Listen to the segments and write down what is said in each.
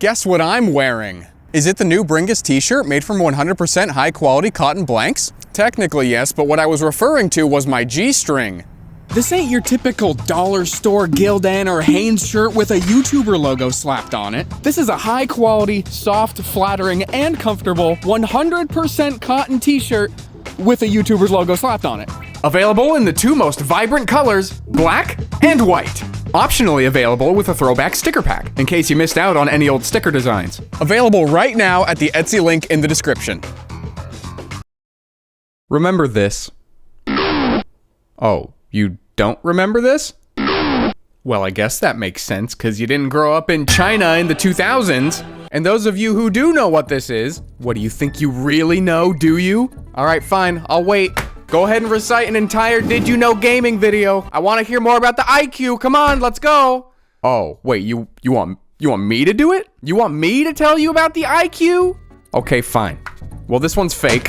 Guess what I'm wearing? Is it the new Bringus t-shirt made from 100% high-quality cotton blanks? Technically, yes, but what I was referring to was my G-string. This ain't your typical dollar store Gildan or Hanes shirt with a YouTuber logo slapped on it. This is a high-quality, soft, flattering, and comfortable 100% cotton t-shirt with a YouTuber's logo slapped on it. Available in the two most vibrant colors, black and white. Optionally available with a throwback sticker pack, in case you missed out on any old sticker designs. Available right now at the Etsy link in the description. Remember this. Oh, you don't remember this? Well, I guess that makes sense, because you didn't grow up in China in the 2000s. And those of you who do know what this is, what do you think you really know, do you? Alright, fine, I'll wait. Go ahead and recite an entire Did You Know gaming video. I want to hear more about the iQue. Come on, let's go. Oh, wait, you want me to do it? You want me to tell you about the iQue? Okay, fine. Well, this one's fake.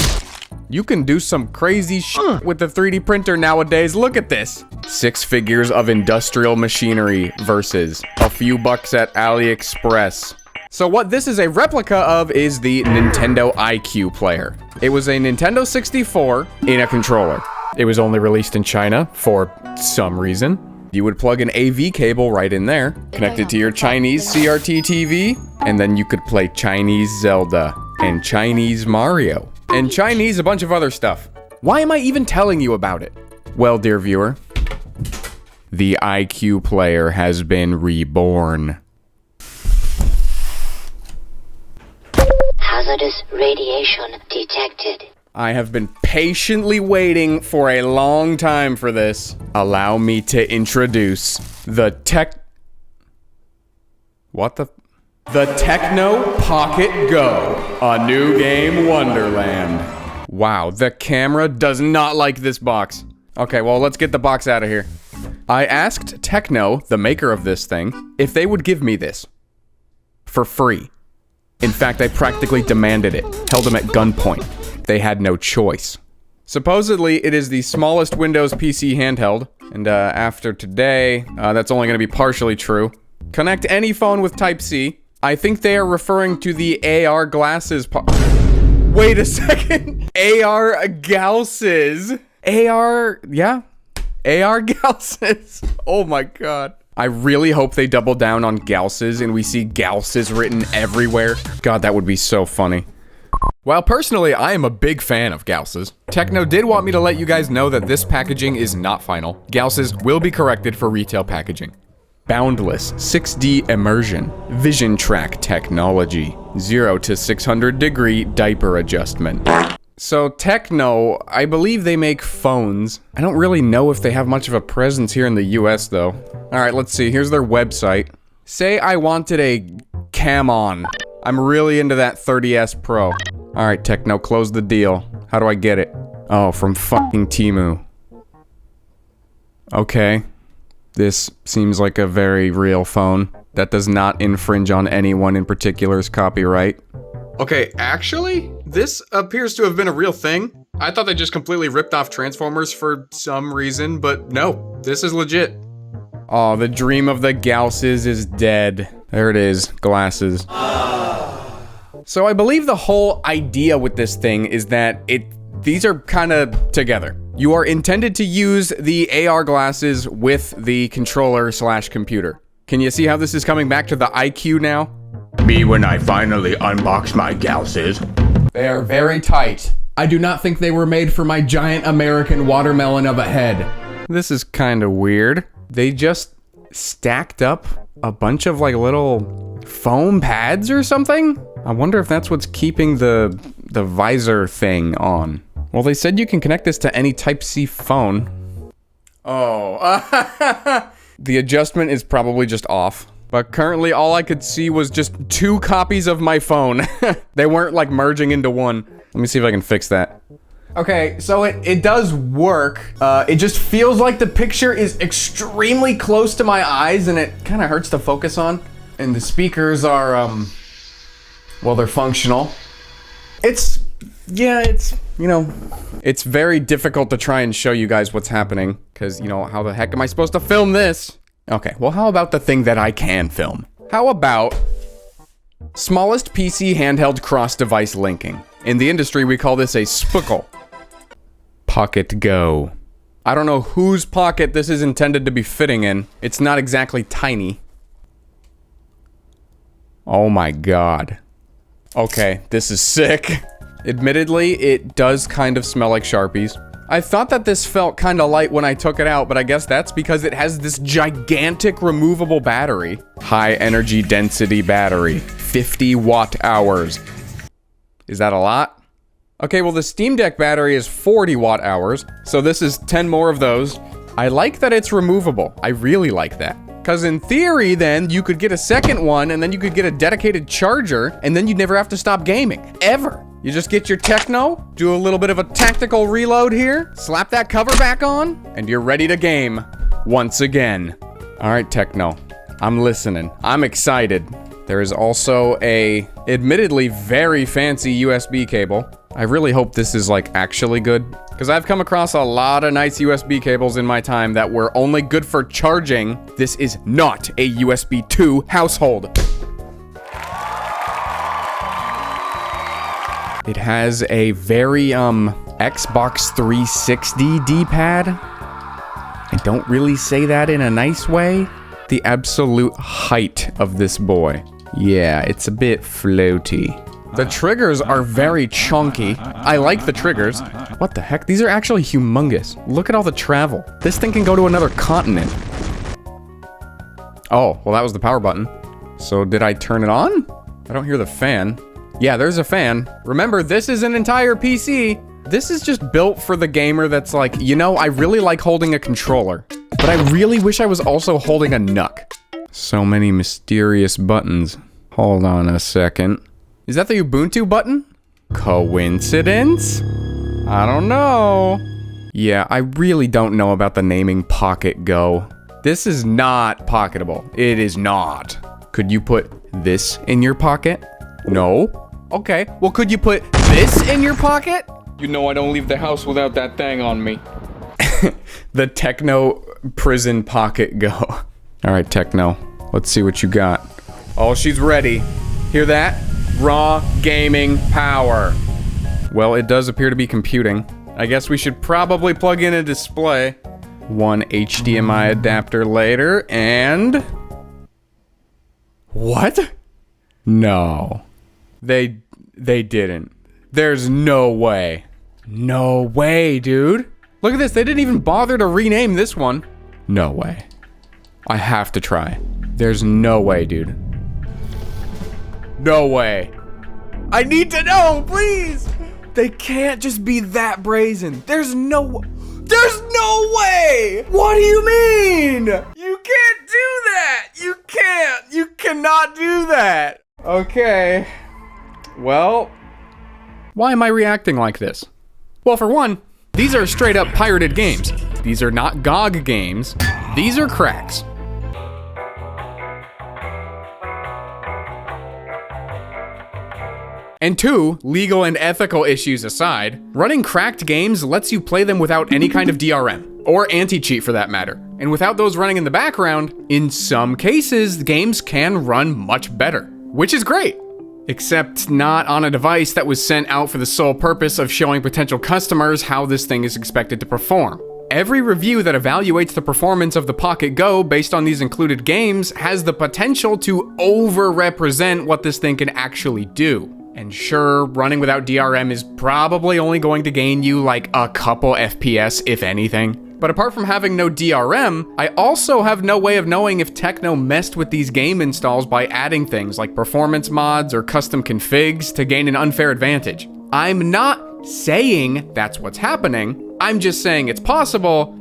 You can do some crazy shit with the 3D printer nowadays. Look at this. 6 figures of industrial machinery versus a few bucks at AliExpress. So what this is a replica of is the Nintendo iQue player. It was a Nintendo 64 in a controller. It was only released in China for some reason. You would plug an AV cable right in there, connect it to your Chinese CRT TV, and then you could play Chinese Zelda and Chinese Mario and Chinese a bunch of other stuff. Why am I even telling you about it? Well, dear viewer, the iQue player has been reborn. Hazardous radiation detected. I have been patiently waiting for a long time for this. Allow me to introduce the Techno Pocket Go, a new game wonderland. Wow, the camera does not like this box. Okay, well, let's get the box out of here. I asked Techno, the maker of this thing, if they would give me this for free. In fact, I practically demanded it, held them at gunpoint. They had no choice. Supposedly, it is the smallest Windows PC handheld, and after today, that's only going to be partially true. Connect any phone with Type-C. I think they are referring to the AR glasses Wait a second! AR glasses? AR, yeah? AR glasses? Oh my god. I really hope they double down on Gausses and we see Gausses written everywhere. God, that would be so funny. Well, personally, I am a big fan of Gausses. Techno did want me to let you guys know that this packaging is not final. Gausses will be corrected for retail packaging. Boundless 6D immersion, vision track technology, 0 to 600 degree diaper adjustment. So Techno, I believe they make phones. I don't really know if they have much of a presence here in the US though. Alright, let's see, here's their website. Say I wanted a Cam-On. I'm really into that 30S Pro. Alright, Techno, close the deal. How do I get it? Oh, from fucking Temu. Okay. This seems like a very real phone. That does not infringe on anyone in particular's copyright. Okay, actually, this appears to have been a real thing. I thought they just completely ripped off Transformers for some reason, but no, this is legit. Oh, the dream of the Gausses is dead. There it is, glasses. So I believe the whole idea with this thing is that these are kind of together. You are intended to use the AR glasses with the controller/computer. Can you see how this is coming back to the iQue now? Me when I finally unbox my Gausses. They are very tight. I do not think they were made for my giant American watermelon of a head. This is kind of weird. They just stacked up a bunch of like little foam pads or something? I wonder if that's what's keeping the visor thing on. Well, they said you can connect this to any Type-C phone. Oh. The adjustment is probably just off. But currently all I could see was just 2 copies of my phone. They weren't like merging into one. Let me see if I can fix that. Okay, so it does work. It just feels like the picture is extremely close to my eyes and it kind of hurts to focus on. And the speakers are, well, they're functional. It's, you know, it's very difficult to try and show you guys what's happening. Because, you know, how the heck am I supposed to film this? Okay, well, how about the thing that I can film? How about Smallest PC handheld cross-device linking. In the industry, we call this a SPUCL. Pocket Go. I don't know whose pocket this is intended to be fitting in. It's not exactly tiny. Oh my god. Okay, this is sick. Admittedly, it does kind of smell like Sharpies. I thought that this felt kind of light when I took it out, but I guess that's because it has this gigantic removable battery. High energy density battery. 50 watt hours. Is that a lot? Okay, well the Steam Deck battery is 40 watt hours, so this is 10 more of those. I like that it's removable. I really like that. Because in theory, then, you could get a second one, and then you could get a dedicated charger, and then you'd never have to stop gaming. Ever. You just get your Techno, do a little bit of a tactical reload here, slap that cover back on, and you're ready to game. Once again. Alright, Techno. I'm listening. I'm excited. There is also a, admittedly, very fancy USB cable. I really hope this is, like, actually good. Because I've come across a lot of nice USB cables in my time that were only good for charging. This is not a USB 2 household. It has a very, Xbox 360 D-pad. I don't really say that in a nice way. The absolute height of this boy. Yeah, it's a bit floaty. The triggers are very chunky. I like the triggers. What the heck? These are actually humongous. Look at all the travel. This thing can go to another continent. Oh, well that was the power button. So did I turn it on? I don't hear the fan. Yeah, there's a fan. Remember, this is an entire PC. This is just built for the gamer that's like, you know, I really like holding a controller, but I really wish I was also holding a NUC. So many mysterious buttons. Hold on a second. Is that the Ubuntu button? Coincidence? I don't know. Yeah, I really don't know about the naming Pocket Go. This is not pocketable. It is not. Could you put this in your pocket? No. Okay, well could you put this in your pocket? You know I don't leave the house without that thing on me. The Techno Prison Pocket Go. Alright, Techno. Let's see what you got. Oh, she's ready. Hear that? Raw gaming power. Well, it does appear to be computing. I guess we should probably plug in a display. One HDMI adapter later, and... What? No. They didn't. There's no way. No way, dude. Look at this, they didn't even bother to rename this one. No way. I have to try. There's no way, dude. No way. I need to know, please. They can't just be that brazen. There's no way. What do you mean? You can't do that. You can't. You cannot do that. Okay. Well, why am I reacting like this? Well, for one, these are straight up pirated games. These are not GOG games. These are cracks. And two, legal and ethical issues aside, running cracked games lets you play them without any kind of DRM, or anti-cheat for that matter. And without those running in the background, in some cases, games can run much better, which is great. Except not on a device that was sent out for the sole purpose of showing potential customers how this thing is expected to perform. Every review that evaluates the performance of the Pocket Go based on these included games has the potential to over-represent what this thing can actually do. And sure, running without DRM is probably only going to gain you like a couple FPS, if anything. But apart from having no DRM, I also have no way of knowing if Techno messed with these game installs by adding things like performance mods or custom configs to gain an unfair advantage. I'm not saying that's what's happening, I'm just saying it's possible,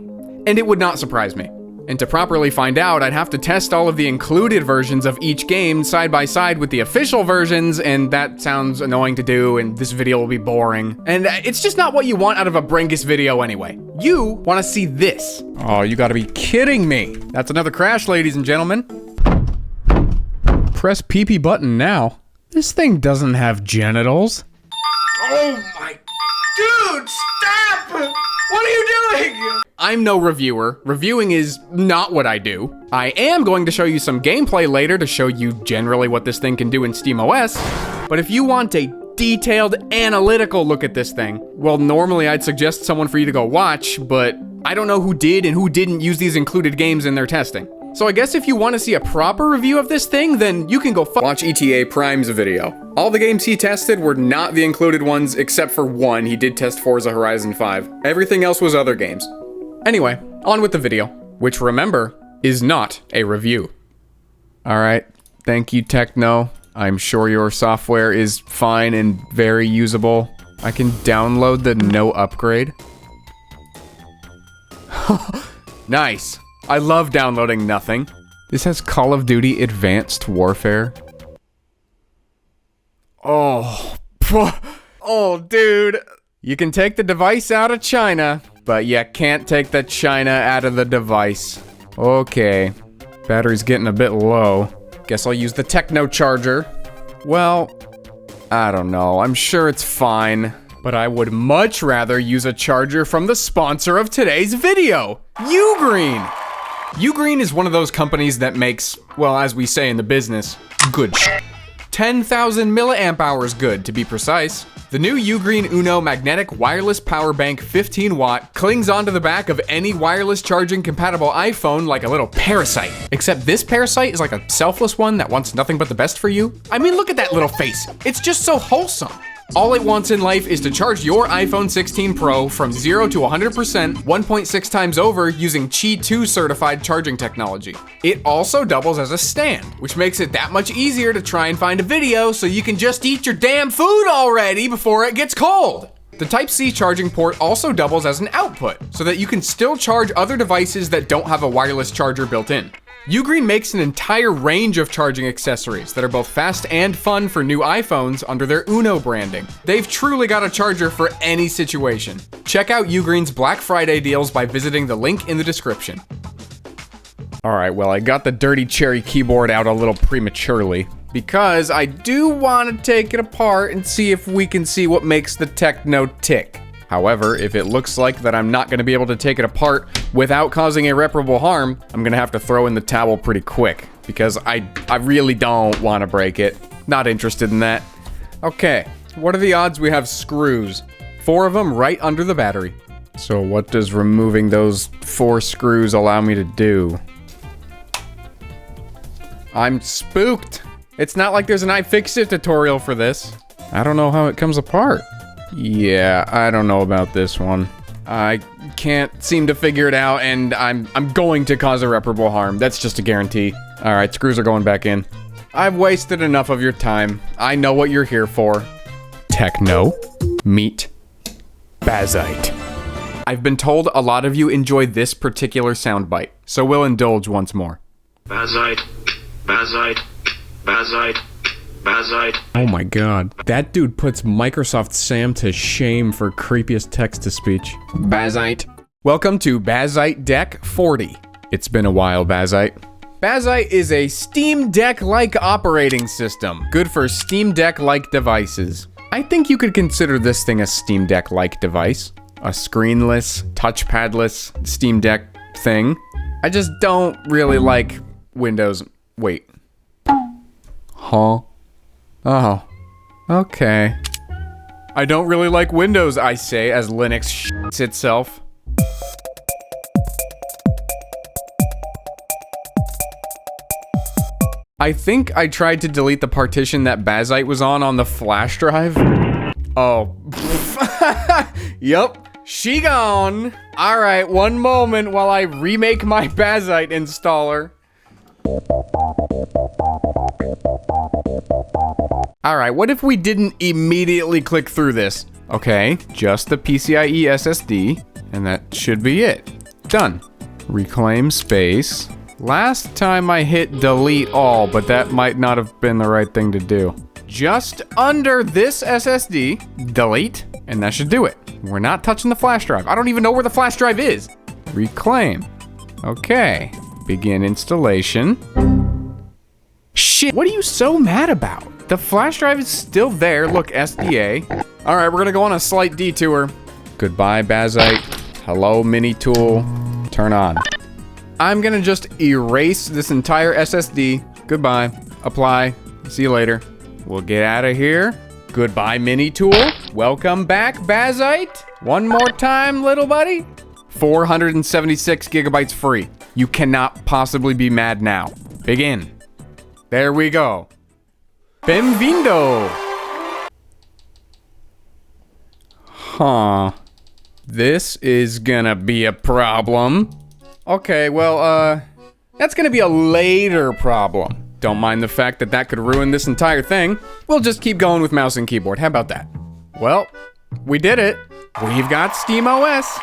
and it would not surprise me. And to properly find out, I'd have to test all of the included versions of each game side by side with the official versions, and that sounds annoying to do, and this video will be boring. And it's just not what you want out of a Bringus video anyway. You want to see this. Oh, you gotta be kidding me. That's another crash, ladies and gentlemen. Press PP button now. This thing doesn't have genitals. Oh my... Dude, stop! What are you doing? I'm no reviewer. Reviewing is not what I do. I am going to show you some gameplay later to show you generally what this thing can do in SteamOS. But if you want a detailed, analytical look at this thing, well, normally I'd suggest someone for you to go watch, but I don't know who did and who didn't use these included games in their testing. So I guess if you want to see a proper review of this thing, then you can go watch ETA Prime's video. All the games he tested were not the included ones, except for one. He did test Forza Horizon 5. Everything else was other games. Anyway, on with the video, which, remember, is not a review. Alright, thank you, Techno. I'm sure your software is fine and very usable. I can download the no upgrade. Nice. I love downloading nothing. This has Call of Duty Advanced Warfare. Oh, oh, dude. You can take the device out of China, but you can't take the China out of the device. Okay. Battery's getting a bit low. Guess I'll use the Techno charger. Well, I don't know. I'm sure it's fine. But I would much rather use a charger from the sponsor of today's video, Ugreen. Ugreen is one of those companies that makes, well, as we say in the business, good shit. 10,000 milliamp hours good, to be precise. The new Ugreen Uno magnetic wireless power bank 15 watt clings onto the back of any wireless charging compatible iPhone like a little parasite. Except this parasite is like a selfless one that wants nothing but the best for you. I mean, look at that little face. It's just so wholesome. All it wants in life is to charge your iPhone 16 Pro from 0 to 100% 1.6 times over using Qi 2 certified charging technology. It also doubles as a stand, which makes it that much easier to try and find a video so you can just eat your damn food already before it gets cold. The Type-C charging port also doubles as an output, so that you can still charge other devices that don't have a wireless charger built in. Ugreen makes an entire range of charging accessories that are both fast and fun for new iPhones under their Uno branding. They've truly got a charger for any situation. Check out Ugreen's Black Friday deals by visiting the link in the description. Alright, well, I got the dirty cherry keyboard out a little prematurely, because I do want to take it apart and see if we can see what makes the Techno tick. However, if it looks like that I'm not going to be able to take it apart without causing irreparable harm, I'm going to have to throw in the towel pretty quick, because I really don't want to break it. Not interested in that. Okay, what are the odds we have screws? 4 of them right under the battery. So what does removing those 4 screws allow me to do? I'm spooked. It's not like there's an iFixit tutorial for this. I don't know how it comes apart. Yeah, I don't know about this one. I can't seem to figure it out, and I'm going to cause irreparable harm. That's just a guarantee. Alright, screws are going back in. I've wasted enough of your time. I know what you're here for. Techno. Meet Bazzite. I've been told a lot of you enjoy this particular soundbite, so we'll indulge once more. Bazzite, Bazzite, Bazzite, Bazzite. Oh my god. That dude puts Microsoft Sam to shame for creepiest text-to-speech. Bazzite. Welcome to Bazzite Deck 40. It's been a while, Bazzite. Bazzite is a Steam Deck-like operating system, good for Steam Deck-like devices. I think you could consider this thing a Steam Deck-like device. A screenless, touchpadless Steam Deck thing. I just don't really like Windows. Wait. Huh? Oh. Okay. I don't really like Windows, I say, as Linux shits itself. I think I tried to delete the partition that Bazzite was on the flash drive. Oh. Yup. She gone. Alright, one moment while I remake my Bazzite installer. Alright, what if we didn't immediately click through this? Okay, just the PCIe SSD, and that should be it. Done. Reclaim space. Last time I hit delete all, but that might not have been the right thing to do. Just under this SSD, delete, and that should do it. We're not touching the flash drive. I don't even know where the flash drive is. Reclaim. Okay. Begin installation. Shit, what are you so mad about? The flash drive is still there. Look, SDA. All right, we're gonna go on a slight detour. Goodbye, Bazzite. Hello, mini tool. Turn on. I'm gonna just erase this entire SSD. Goodbye. Apply. See you later. We'll get out of here. Goodbye, mini tool. Welcome back, Bazzite. One more time, little buddy. 476 gigabytes free. You cannot possibly be mad now. Begin. There we go. Benvindo. Huh. This is gonna be a problem. Okay, well, that's gonna be a later problem. Don't mind the fact that that could ruin this entire thing. We'll just keep going with mouse and keyboard. How about that? Well, we did it. We've got SteamOS.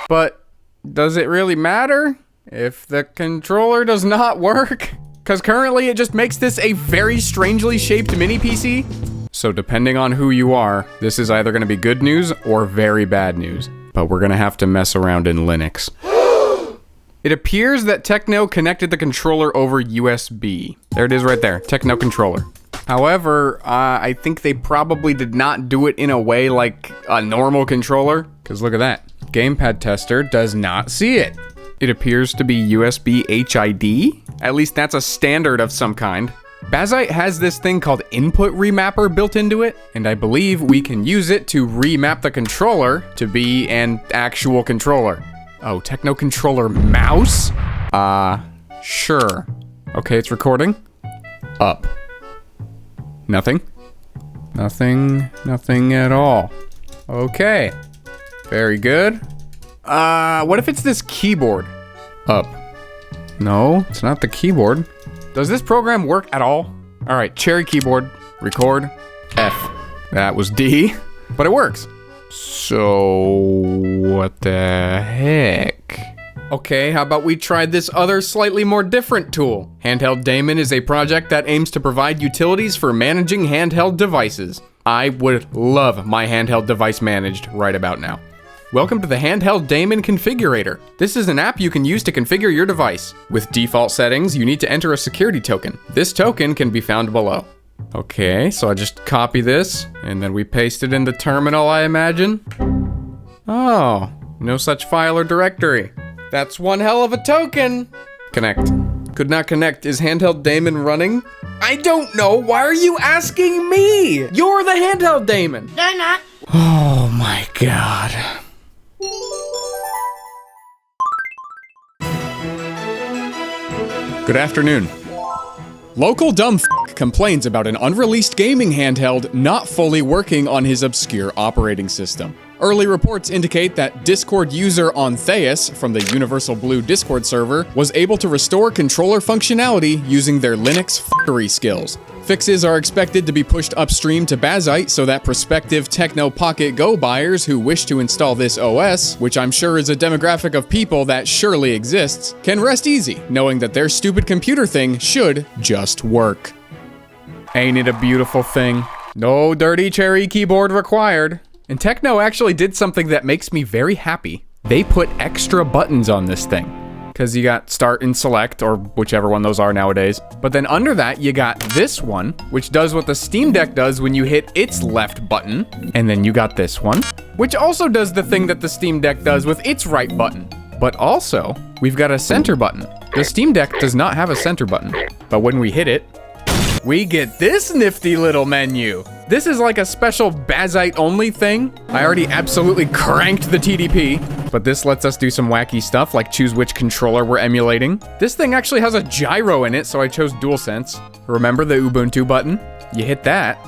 But does it really matter if the controller does not work? Because currently it just makes this a very strangely shaped mini PC. So depending on who you are, this is either gonna be good news or very bad news. But we're gonna have to mess around in Linux. It appears that Techno connected the controller over USB. There it is right there, Techno controller. However, I think they probably did not do it in a way like a normal controller, because look at that. Gamepad tester does not see it. It appears to be USB HID. At least that's a standard of some kind. Bazzite has this thing called input remapper built into it, and I believe we can use it to remap the controller to be an actual controller. Oh, Techno controller mouse? Sure. Okay, it's recording. Up. Nothing. Nothing at all. Okay. Very good. What if it's this keyboard? Up. No, it's not the keyboard. Does this program work at all? All right, cherry keyboard, record, F. That was D, but it works. So, what the heck? Okay, how about we try this other slightly more different tool? Handheld Daemon is a project that aims to provide utilities for managing handheld devices. I would love my handheld device managed right about now. Welcome to the Handheld Daemon Configurator. This is an app you can use to configure your device. With default settings, you need to enter a security token. This token can be found below. Okay, so I just copy this, and then we paste it in the terminal, I imagine. Oh, no such file or directory. That's one hell of a token. Connect. Could not connect. Is Handheld Daemon running? I don't know. Why are you asking me? You're the Handheld Daemon. They're not. Oh my god. Good afternoon. Local dumb complains about an unreleased gaming handheld not fully working on his obscure operating system. Early reports indicate that Discord user Ontheus from the Universal Blue Discord server was able to restore controller functionality using their Linux fuckery skills. Fixes are expected to be pushed upstream to Bazzite so that prospective Techno Pocket Go buyers who wish to install this OS, which I'm sure is a demographic of people that surely exists, can rest easy, knowing that their stupid computer thing should just work. Ain't it a beautiful thing? No dirty cherry keyboard required. And Techno actually did something that makes me very happy. They put extra buttons on this thing. Because you got start and select, or whichever one those are nowadays. But then under that, you got this one, which does what the Steam Deck does when you hit its left button. And then you got this one, which also does the thing that the Steam Deck does with its right button. But also, we've got a center button. The Steam Deck does not have a center button. But when we hit it, we get this nifty little menu. This is like a special Bazzite only thing. I already absolutely cranked the TDP, but this lets us do some wacky stuff like choose which controller we're emulating. This thing actually has a gyro in it, so I chose DualSense. Remember the Ubuntu button? You hit that.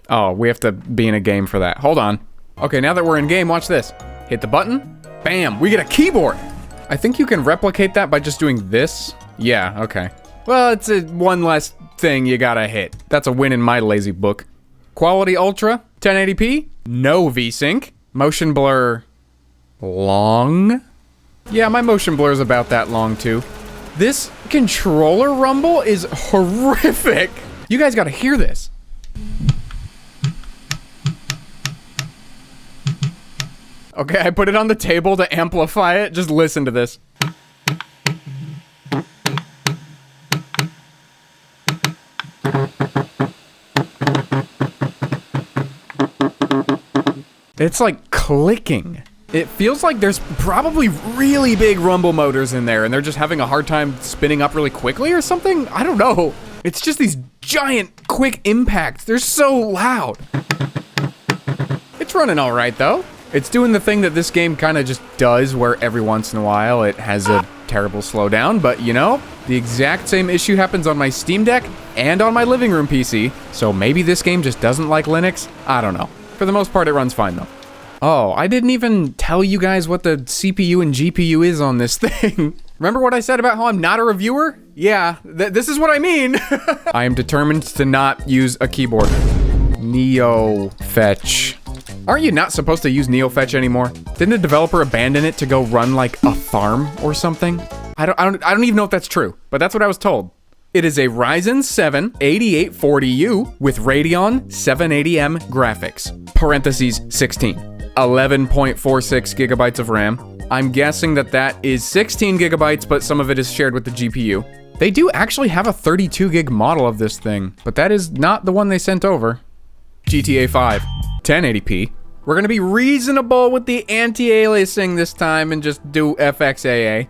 Oh, we have to be in a game for that. Hold on. Okay, now that we're in game, watch this. Hit the button. Bam, we get a keyboard. I think you can replicate that by just doing this. Yeah, okay. Well, it's one less thing you gotta hit. That's a win in my lazy book. Quality Ultra, 1080p, no VSync. Motion blur, long? Yeah, my motion blur is about that long too. This controller rumble is horrific. You guys gotta hear this. Okay, I put it on the table to amplify it. Just listen to this. It's like clicking. It feels like there's probably really big rumble motors in there and they're just having a hard time spinning up really quickly or something. I don't know. It's just these giant quick impacts. They're so loud. It's running all right though. It's doing the thing that this game kind of just does where every once in a while it has a terrible slowdown, but you know, the exact same issue happens on my Steam Deck and on my living room PC, so maybe this game just doesn't like Linux? I don't know. For the most part, it runs fine though. Oh, I didn't even tell you guys what the CPU and GPU is on this thing. Remember what I said about how I'm not a reviewer? Yeah, this is what I mean. I am determined to not use a keyboard. Neo Fetch. Aren't you not supposed to use Neo Fetch anymore? Didn't a developer abandon it to go run like a farm or something? I don't even know if that's true, but that's what I was told. It is a Ryzen 7 8840U with Radeon 780M graphics, parentheses 16, 11.46 gigabytes of RAM. I'm guessing that is 16 gigabytes, but some of it is shared with the GPU. They do actually have a 32 gig model of this thing, but that is not the one they sent over. GTA 5, 1080p. We're gonna be reasonable with the anti-aliasing this time and just do FXAA.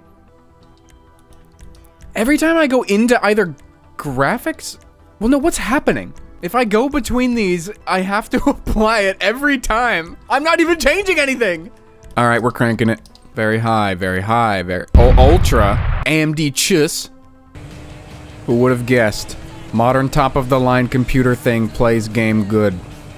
Every time I go into either graphics, well no, what's happening? If I go between these, I have to apply it every time. I'm not even changing anything. All right, we're cranking it. Very high, ultra. AMD chus. Who would have guessed? Modern top-of-the-line computer thing plays game good.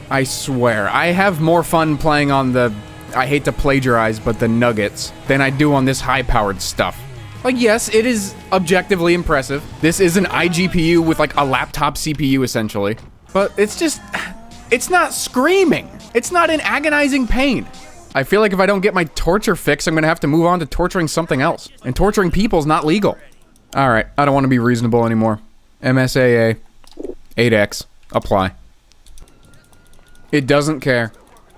I swear, I have more fun playing on the, I hate to plagiarize, but the nuggets, than I do on this high-powered stuff. Like, yes, it is objectively impressive. This is an iGPU with like a laptop CPU, essentially. But it's just, it's not screaming. It's not in agonizing pain. I feel like if I don't get my torture fix, I'm gonna have to move on to torturing something else. And torturing people is not legal. All right, I don't want to be reasonable anymore. MSAA, 8X, apply. It doesn't care.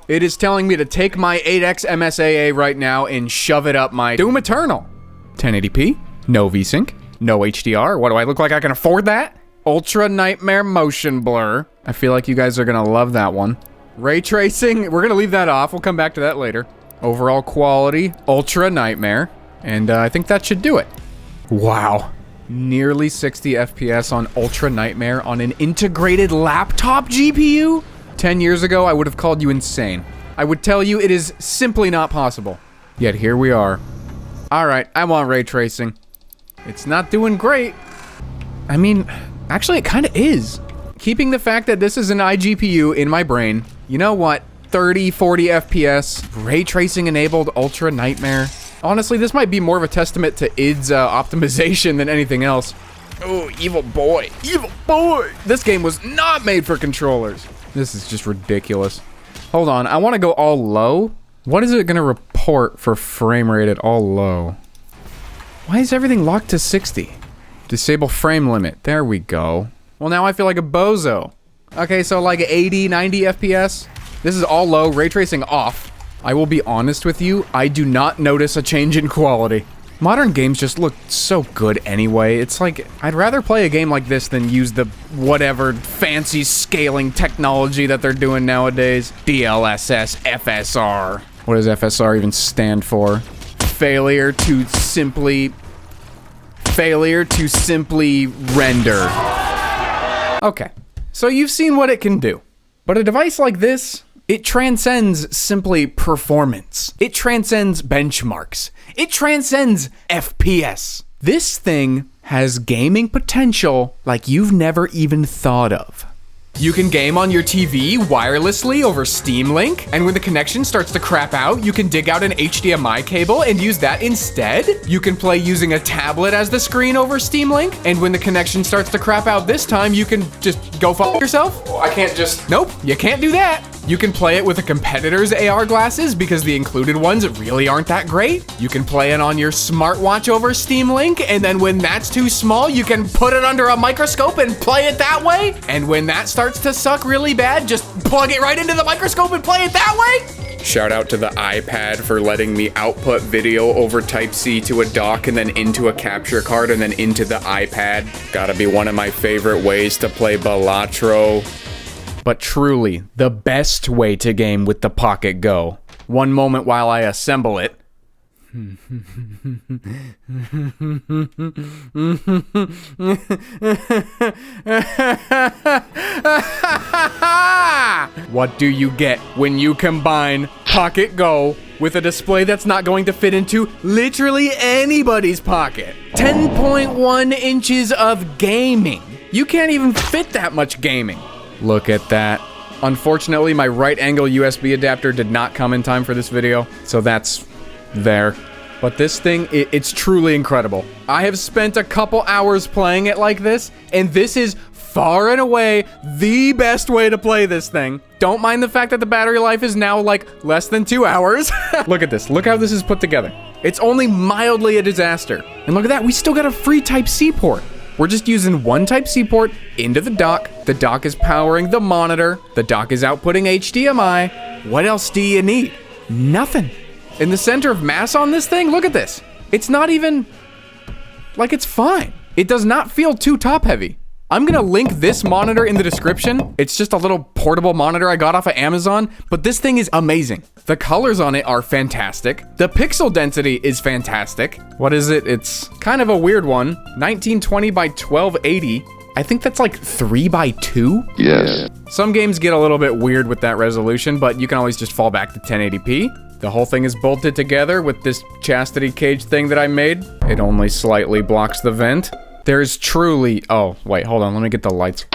It is telling me to take my 8X MSAA right now and shove it up my Doom Eternal. 1080p, no VSync, no HDR. What do I look like? I can afford that? Ultra Nightmare Motion Blur. I feel like you guys are gonna love that one. Ray tracing, we're gonna leave that off. We'll come back to that later. Overall quality, Ultra Nightmare. And I think that should do it. Wow. Nearly 60 FPS on Ultra Nightmare on an integrated laptop GPU? 10 years ago, I would have called you insane. I would tell you it is simply not possible. Yet here we are. All right, I want ray tracing. It's not doing great. I mean, actually it kind of is. Keeping the fact that this is an iGPU in my brain, you know what? 30, 40 FPS, ray tracing enabled Ultra Nightmare. Honestly, this might be more of a testament to id's optimization than anything else. Oh, evil boy. Evil boy! This game was not made for controllers. This is just ridiculous. Hold on, I want to go all low. What is it going to report for frame rate at all low? Why is everything locked to 60? Disable frame limit. There we go. Well, now I feel like a bozo. Okay, so like 80, 90 FPS. This is all low, ray tracing off. I will be honest with you, I do not notice a change in quality. Modern games just look so good anyway. It's like, I'd rather play a game like this than use the whatever fancy scaling technology that they're doing nowadays. DLSS, FSR. What does FSR even stand for? Failure to simply render. Okay, so you've seen what it can do. But a device like this, it transcends simply performance. It transcends benchmarks. It transcends FPS. This thing has gaming potential like you've never even thought of. You can game on your TV wirelessly over Steam Link, and when the connection starts to crap out, you can dig out an HDMI cable and use that instead. You can play using a tablet as the screen over Steam Link, and when the connection starts to crap out this time, you can just go fuck yourself. I can't just, nope, you can't do that. You can play it with a competitor's AR glasses because the included ones really aren't that great. You can play it on your smartwatch over Steam Link, and then when that's too small, you can put it under a microscope and play it that way. And when that starts to suck really bad, just plug it right into the microscope and play it that way. Shout out to the iPad for letting me output video over Type-C to a dock and then into a capture card and then into the iPad. Gotta be one of my favorite ways to play Balatro. But truly, the best way to game with the Pocket Go. One moment while I assemble it. What do you get when you combine Pocket Go with a display that's not going to fit into literally anybody's pocket? 10.1 inches of gaming. You can't even fit that much gaming. Look at that. Unfortunately, my right angle USB adapter did not come in time for this video, so that's there. But this thing, it's truly incredible. I have spent a couple hours playing it like this, and this is far and away the best way to play this thing. Don't mind the fact that the battery life is now like less than 2 hours. Look at this. Look how this is put together. It's only mildly a disaster. And look at that. We still got a free Type-C port. We're just using one Type-C port into the dock. The dock is powering the monitor. The dock is outputting HDMI. What else do you need? Nothing. In the center of mass on this thing, look at this. It's not even, like, it's fine. It does not feel too top heavy. I'm gonna link this monitor in the description. It's just a little portable monitor I got off of Amazon, but this thing is amazing. The colors on it are fantastic. The pixel density is fantastic. What is it? It's kind of a weird one. 1920 by 1280. I think that's like 3 by 2? Yes. Some games get a little bit weird with that resolution, but you can always just fall back to 1080p. The whole thing is bolted together with this chastity cage thing that I made. It only slightly blocks the vent. There is truly, oh, wait, hold on, let me get the lights.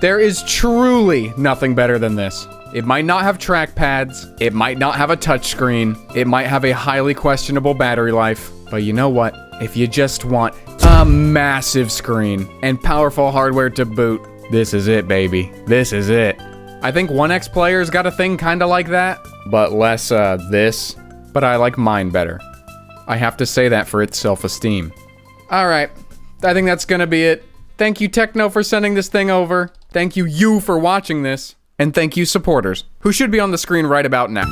There is truly nothing better than this. It might not have trackpads, it might not have a touchscreen, it might have a highly questionable battery life, but you know what? If you just want a massive screen and powerful hardware to boot, this is it, baby. This is it. I think 1X players got a thing kinda like that, but less, this. But I like mine better. I have to say that for its self-esteem. Alright, I think that's gonna be it. Thank you, Techno, for sending this thing over. Thank you for watching this. And thank you, supporters, who should be on the screen right about now.